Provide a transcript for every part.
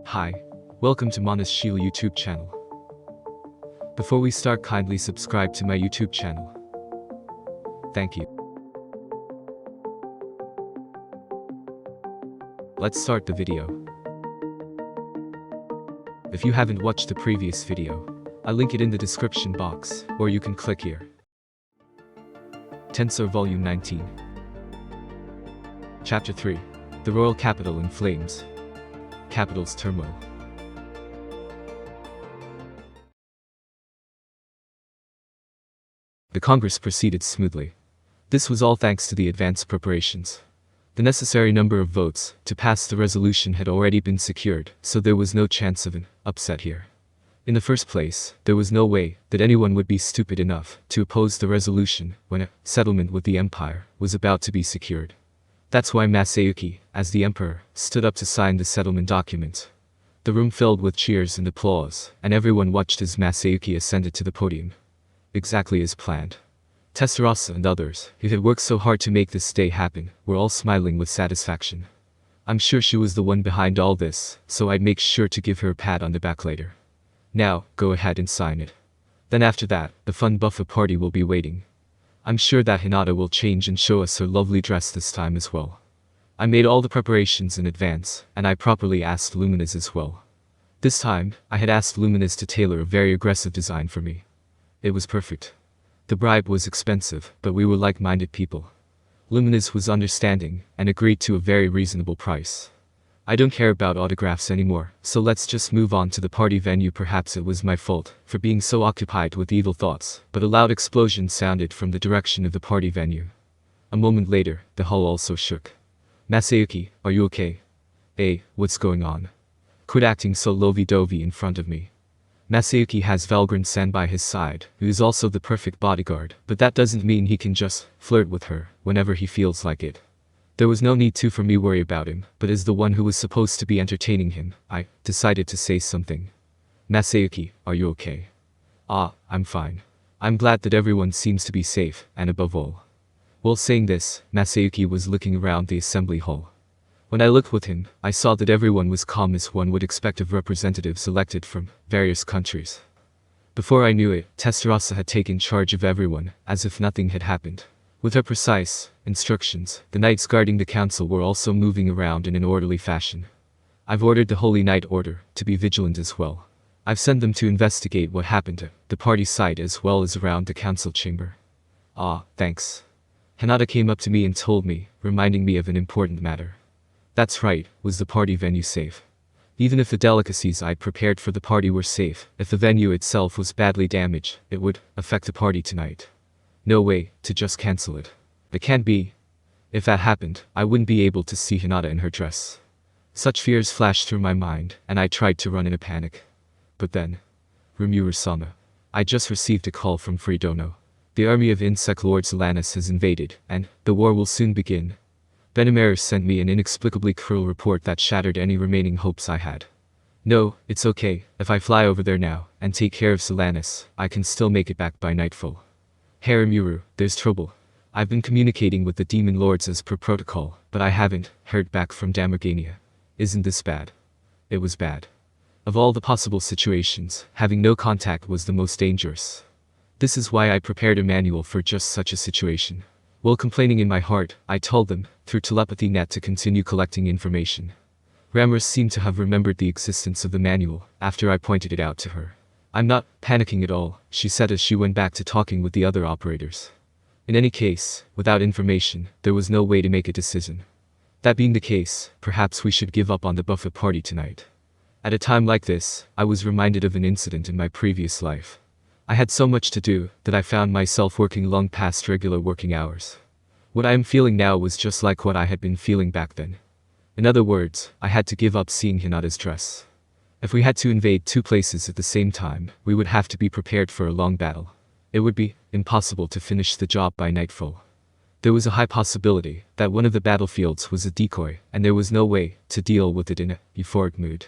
Hi, welcome to Manas Shil YouTube channel. Before we start, kindly subscribe to my YouTube channel. Thank you. Let's start the video. If you haven't watched the previous video, I'll link it in the description box, or you can click here. Tensura Volume 19. Chapter 3. The Royal Capital in Flames. Capital's Turmoil. The Congress proceeded smoothly. This was all thanks to the advanced preparations. The necessary number of votes to pass the resolution had already been secured, so there was no chance of an upset here. In the first place, there was no way that anyone would be stupid enough to oppose the resolution when a settlement with the empire was about to be secured. That's why Masayuki, as the emperor, stood up to sign the settlement document. The room filled with cheers and applause, and everyone watched as Masayuki ascended to the podium. Exactly as planned. Tensura and others, who had worked so hard to make this day happen, were all smiling with satisfaction. I'm sure she was the one behind all this, so I'd make sure to give her a pat on the back later. Now, go ahead and sign it. Then after that, the fun buffet party will be waiting. I'm sure that Hinata will change and show us her lovely dress this time as well. I made all the preparations in advance, and I properly asked Luminous as well. This time, I had asked Luminous to tailor a very aggressive design for me. It was perfect. The bribe was expensive, but we were like-minded people. Luminous was understanding, and agreed to a very reasonable price. I don't care about autographs anymore, so let's just move on to the party venue. Perhaps it was my fault for being so occupied with evil thoughts, but a loud explosion sounded from the direction of the party venue. A moment later, the hall also shook. Masayuki, are you okay? Hey, what's going on? Quit acting so lovey-dovey in front of me. Masayuki has Valgren-san by his side, who is also the perfect bodyguard, but that doesn't mean he can just flirt with her whenever he feels like it. There was no need to for me worry about him, but as the one who was supposed to be entertaining him, I decided to say something. Masayuki, are you okay? I'm fine. I'm glad that everyone seems to be safe, and above all. While saying this, Masayuki was looking around the assembly hall. When I looked with him, I saw that everyone was calm as one would expect of representatives elected from various countries. Before I knew it, Tensura had taken charge of everyone, as if nothing had happened. With her precise instructions, the knights guarding the council were also moving around in an orderly fashion. I've ordered the Holy Knight Order to be vigilant as well. I've sent them to investigate what happened to the party site as well as around the council chamber. Thanks. Hinata came up to me and told me, reminding me of an important matter. That's right, was the party venue safe? Even if the delicacies I'd prepared for the party were safe, if the venue itself was badly damaged, it would affect the party tonight. No way to just cancel it. It can't be. If that happened, I wouldn't be able to see Hinata in her dress. Such fears flashed through my mind, and I tried to run in a panic. But then, Rimuru-sama. I just received a call from Fridono. The army of Insect Lord Zalanis has invaded, and the war will soon begin. Benimaru sent me an inexplicably cruel report that shattered any remaining hopes I had. No, it's okay. If I fly over there now, and take care of Zalanis, I can still make it back by nightfall. Hey Rimuru, there's trouble. I've been communicating with the demon lords as per protocol, but I haven't heard back from Damergania. Isn't this bad? It was bad. Of all the possible situations, having no contact was the most dangerous. This is why I prepared a manual for just such a situation. While complaining in my heart, I told them, through telepathy net, to continue collecting information. Ramrus seemed to have remembered the existence of the manual after I pointed it out to her. I'm not panicking at all, she said as she went back to talking with the other operators. In any case, without information, there was no way to make a decision. That being the case, perhaps we should give up on the buffet party tonight. At a time like this, I was reminded of an incident in my previous life. I had so much to do that I found myself working long past regular working hours. What I am feeling now was just like what I had been feeling back then. In other words, I had to give up seeing Hinata's dress. If we had to invade two places at the same time, we would have to be prepared for a long battle. It would be impossible to finish the job by nightfall. There was a high possibility that one of the battlefields was a decoy, and there was no way to deal with it in a euphoric mood.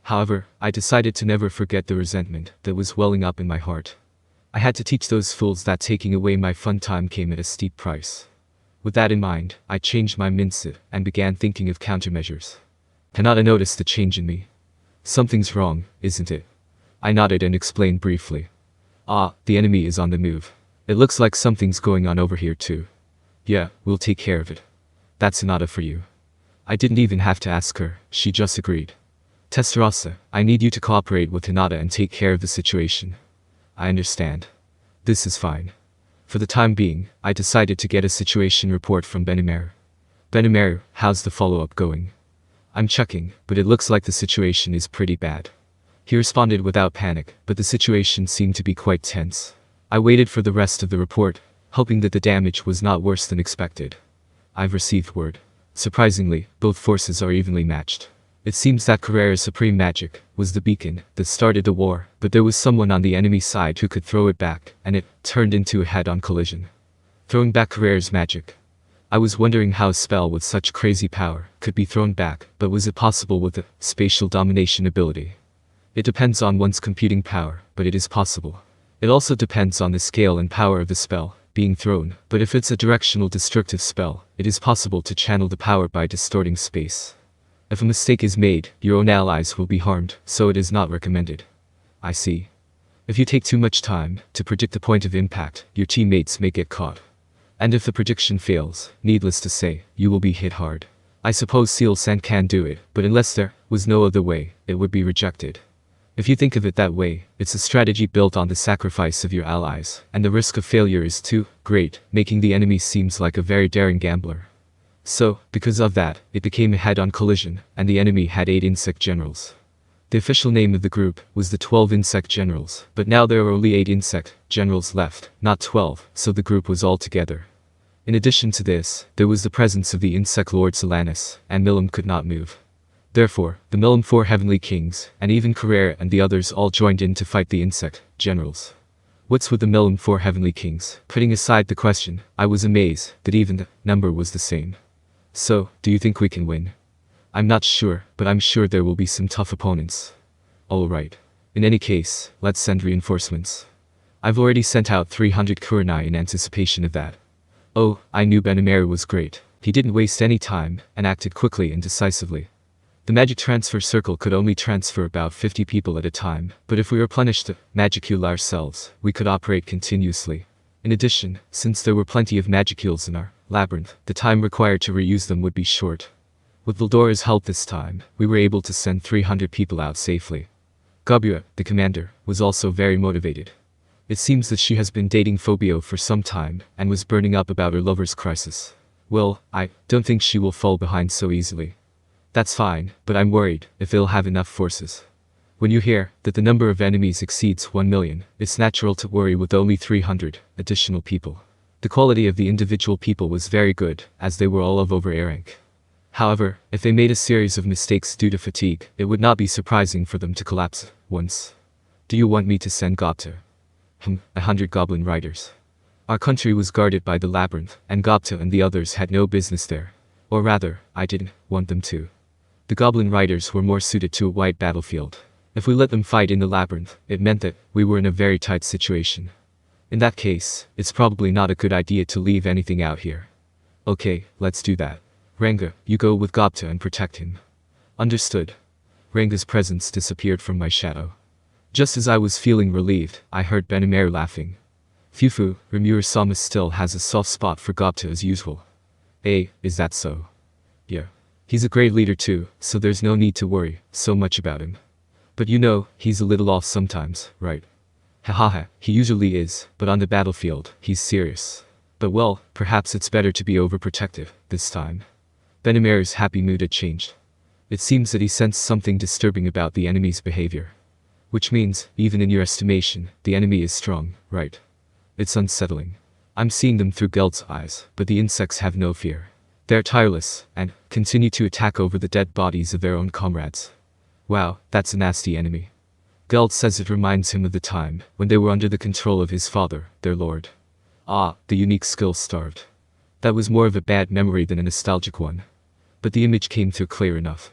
However, I decided to never forget the resentment that was welling up in my heart. I had to teach those fools that taking away my fun time came at a steep price. With that in mind, I changed my mindset and began thinking of countermeasures. Hinata noticed the change in me. Something's wrong, isn't it? I nodded and explained briefly. Ah, the enemy is on the move. It looks like something's going on over here too. Yeah, we'll take care of it. That's Hinata for you. I didn't even have to ask her, she just agreed. Tensura, I need you to cooperate with Hinata and take care of the situation. I understand. This is fine. For the time being, I decided to get a situation report from Benimaru. Benimaru, how's the follow-up going? I'm checking, but it looks like the situation is pretty bad. He responded without panic, but the situation seemed to be quite tense. I waited for the rest of the report, hoping that the damage was not worse than expected. I've received word. Surprisingly, both forces are evenly matched. It seems that Carrera's supreme magic was the beacon that started the war, but there was someone on the enemy side who could throw it back, and it turned into a head-on collision. Throwing back Carrera's magic. I was wondering how a spell with such crazy power could be thrown back, but was it possible with a spatial domination ability? It depends on one's computing power, but it is possible. It also depends on the scale and power of the spell being thrown, but if it's a directional destructive spell, it is possible to channel the power by distorting space. If a mistake is made, your own allies will be harmed, so it is not recommended. I see. If you take too much time to predict the point of impact, your teammates may get caught. And if the prediction fails, needless to say, you will be hit hard. I suppose Seal-san can do it, but unless there was no other way, it would be rejected. If you think of it that way, it's a strategy built on the sacrifice of your allies, and the risk of failure is too great, making the enemy seems like a very daring gambler. So, because of that, it became a head-on collision, and the enemy had 8 insect generals. The official name of the group was the 12 insect generals, but now there are only 8 insect generals left, not 12, so the group was all together. In addition to this, there was the presence of the insect lord Solanus, and Milim could not move. Therefore, the Milim 4 heavenly kings, and even Carrera and the others all joined in to fight the insect generals. What's with the Milim 4 heavenly kings? Putting aside the question, I was amazed that even the number was the same. So, do you think we can win? I'm not sure, but I'm sure there will be some tough opponents. Alright. In any case, let's send reinforcements. I've already sent out 300 kurenai in anticipation of that. Oh, I knew Benimaru was great. He didn't waste any time, and acted quickly and decisively. The magic transfer circle could only transfer about 50 people at a time, but if we replenished the magicule ourselves, we could operate continuously. In addition, since there were plenty of magicules in our labyrinth, the time required to reuse them would be short. With Vildora's help this time, we were able to send 300 people out safely. Gabriel, the commander, was also very motivated. It seems that she has been dating Fobio for some time, and was burning up about her lover's crisis. Well, I don't think she will fall behind so easily. That's fine, but I'm worried if they'll have enough forces. When you hear that the number of enemies exceeds 1 million, it's natural to worry with only 300 additional people. The quality of the individual people was very good, as they were all of over A rank. However, if they made a series of mistakes due to fatigue, it would not be surprising for them to collapse once. Do you want me to send Gopta? 100 goblin riders. Our country was guarded by the labyrinth, and Gopta and the others had no business there. Or rather, I didn't want them to. The goblin riders were more suited to a wide battlefield. If we let them fight in the labyrinth, it meant that we were in a very tight situation. In that case, it's probably not a good idea to leave anything out here. Okay, let's do that. Ranga, you go with Gopta and protect him. Understood. Ranga's presence disappeared from my shadow. Just as I was feeling relieved, I heard Benimaru laughing. Fufu, Rimuru-sama still has a soft spot for Gopta as usual. Hey, is that so? Yeah. He's a great leader too, so there's no need to worry so much about him. But you know, he's a little off sometimes, right? Hahaha, he usually is, but on the battlefield, he's serious. But well, perhaps it's better to be overprotective this time. Benimaru's happy mood had changed. It seems that he sensed something disturbing about the enemy's behavior. Which means, even in your estimation, the enemy is strong, right? It's unsettling. I'm seeing them through Geld's eyes, but the insects have no fear. They're tireless, and continue to attack over the dead bodies of their own comrades. Wow, that's a nasty enemy. Geld says it reminds him of the time when they were under the control of his father, their lord. Ah, the unique skill starved. That was more of a bad memory than a nostalgic one. But the image came through clear enough.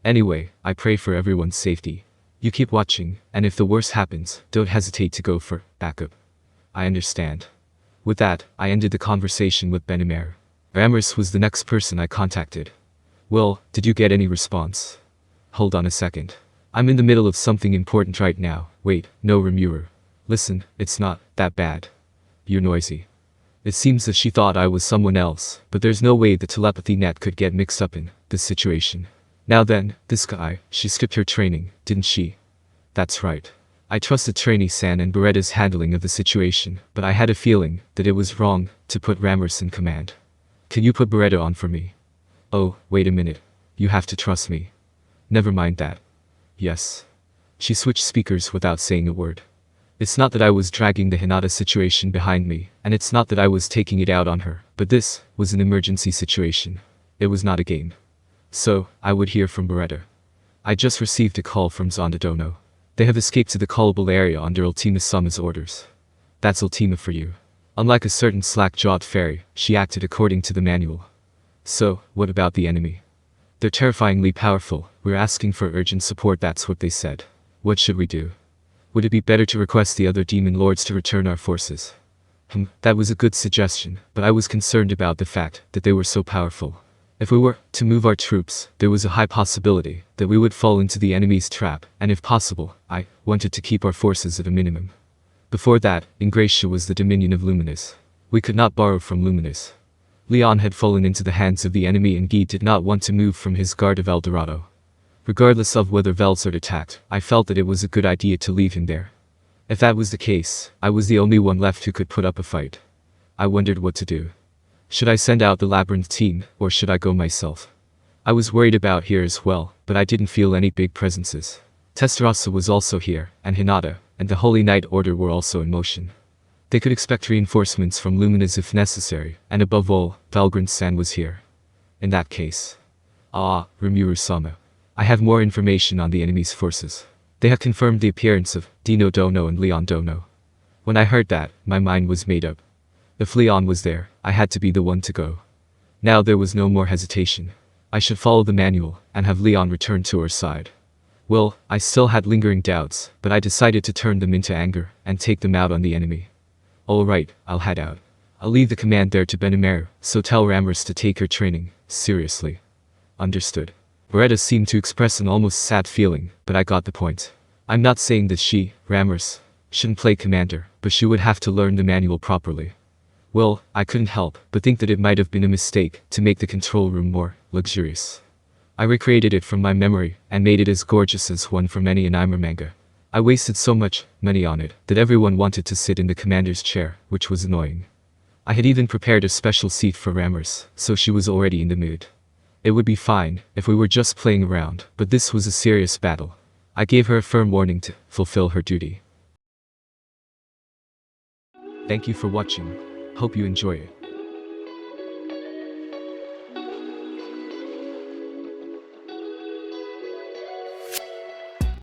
Anyway, I pray for everyone's safety. You keep watching, and if the worst happens, don't hesitate to go for backup. I understand. With that, I ended the conversation with Benimaru. Amorous was the next person I contacted. Well, did you get any response? Hold on a second. I'm in the middle of something important right now. Wait, no Rimuru. Listen, it's not that bad. You're noisy. It seems that she thought I was someone else, but there's no way the telepathy net could get mixed up in this situation. Now then, this guy, she skipped her training, didn't she? That's right. I trusted Trainee-san and Beretta's handling of the situation, but I had a feeling that it was wrong to put Rammers in command. Can you put Beretta on for me? Oh, wait a minute. You have to trust me. Never mind that. Yes. She switched speakers without saying a word. It's not that I was dragging the Hinata situation behind me, and it's not that I was taking it out on her, but this was an emergency situation. It was not a game. So, I would hear from Beretta. I just received a call from Zonda. They have escaped to the callable area under Ultima-sama's orders. That's Ultima for you. Unlike a certain slack-jawed fairy, she acted according to the manual. So, what about the enemy? They're terrifyingly powerful. We're asking for urgent support, that's what they said. What should we do? Would it be better to request the other demon lords to return our forces? That was a good suggestion, but I was concerned about the fact that they were so powerful. If we were to move our troops, there was a high possibility that we would fall into the enemy's trap, and if possible, I wanted to keep our forces at a minimum. Before that, Ingratia was the dominion of Luminous. We could not borrow from Luminous. Leon had fallen into the hands of the enemy and Guy did not want to move from his guard of El Dorado. Regardless of whether Velzard attacked, I felt that it was a good idea to leave him there. If that was the case, I was the only one left who could put up a fight. I wondered what to do. Should I send out the Labyrinth team, or should I go myself? I was worried about here as well, but I didn't feel any big presences. Testarossa was also here, and Hinata, and the Holy Knight Order were also in motion. They could expect reinforcements from Luminous if necessary, and above all, Valgrind-san was here. In that case. Rimuru-sama. I have more information on the enemy's forces. They have confirmed the appearance of Dino Dono and Leon Dono. When I heard that, my mind was made up. If Leon was there, I had to be the one to go. Now there was no more hesitation. I should follow the manual, and have Leon return to our side. Well, I still had lingering doubts, but I decided to turn them into anger, and take them out on the enemy. Alright, I'll head out. I'll leave the command there to Benimaru, so tell Rammers to take her training seriously. Understood. Beretta seemed to express an almost sad feeling, but I got the point. I'm not saying that she, Rammers, shouldn't play commander, but she would have to learn the manual properly. Well, I couldn't help but think that it might have been a mistake to make the control room more luxurious. I recreated it from my memory and made it as gorgeous as one from any anime manga. I wasted so much money on it that everyone wanted to sit in the commander's chair, which was annoying. I had even prepared a special seat for Rammers, so she was already in the mood. It would be fine if we were just playing around, but this was a serious battle. I gave her a firm warning to fulfill her duty. Thank you for watching. Hope you enjoy it.